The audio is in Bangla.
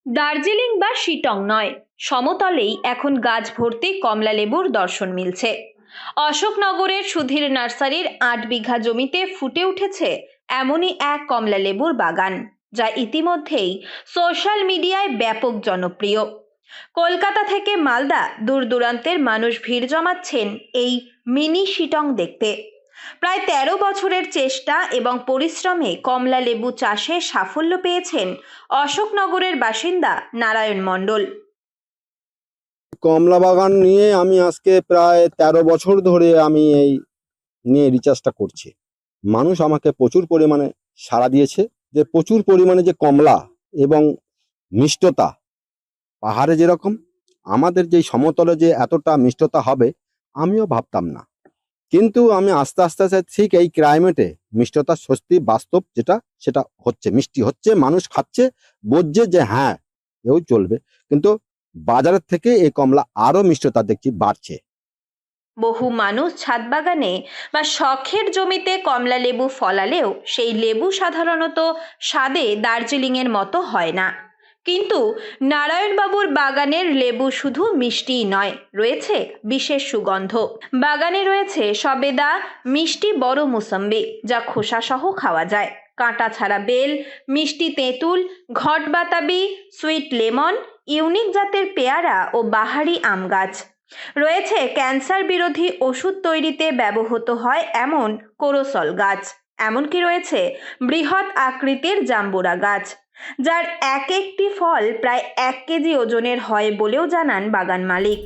দার্জিলিং বা শিটং নয়, সমতলেই এখন গাছ ভর্তি কমলা লেবুর দর্শন মিলছে। অশোকনগরের সুধীর নার্সারির ৮ বিঘা জমিতে ফুটে উঠেছে এমনই এক কমলা লেবুর বাগান, যা ইতিমধ্যেই সোশ্যাল মিডিয়ায় ব্যাপক জনপ্রিয়। কলকাতা থেকে মালদা দূর দূরান্তের মানুষ ভিড় জমাচ্ছেন এই মিনি শিটং দেখতে। প্রায় ১৩ বছরের চেষ্টা এবং পরিশ্রমে কমলা লেবু চাষে সাফল্য পেয়েছেন অশোকনগরের বাসিন্দা নারায়ণ মণ্ডল। কমলা বাগান নিয়ে আমি আজকে প্রায় ১৩ বছর ধরে আমি এই নিয়ে রিচার্জটা করছি। মানুষ আমাকে প্রচুর পরিমাণে সাড়া দিয়েছে, যে প্রচুর পরিমাণে যে কমলা এবং মিষ্টতা, পাহাড়ে যেরকম আমাদের যেই সমতলে যে এতটা মিষ্টতা হবে আমিও ভাবতাম না। কিন্তু আমি আস্তে আস্তে আস্তে ঠিক এই ক্লাইমেটে মিষ্টতা সত্যি বাস্তব, যেটা সেটা হচ্ছে, মিষ্টি হচ্ছে, মানুষ খাচ্ছে, বুঝছে যে হ্যাঁ এও চলবে। কিন্তু বাজারের থেকে এই কমলা আরো মিষ্টতা দেখছি বাড়ছে। বহু মানুষ ছাদ বাগানে বা শখের জমিতে কমলা লেবু ফলালেও সেই লেবু সাধারণত স্বাদে দার্জিলিংয়ের মতো হয় না। কিন্তু নারায়ণবাবুর বাগানের লেবু শুধু মিষ্টিই নয়, রয়েছে বিশেষ সুগন্ধ। বাগানে রয়েছে সবেদা, মিষ্টি বড় মুসম্বি যা খোসা সহ খাওয়া যায়, কাঁটা ছাড়া বেল, মিষ্টি তেঁতুল, ঘট বাতাবি, সুইট লেমন, ইউনিক জাতের পেয়ারা ও বাহারি আম গাছ। রয়েছে ক্যান্সার বিরোধী ওষুধ তৈরিতে ব্যবহৃত হয় এমন কোরোসল গাছ। এমনকি রয়েছে বৃহৎ আকৃতির জাম্বুরা গাছ, যার এক একটি ফল প্রায় ১ কেজি ওজনের হয় বলেও জানান বাগান মালিক।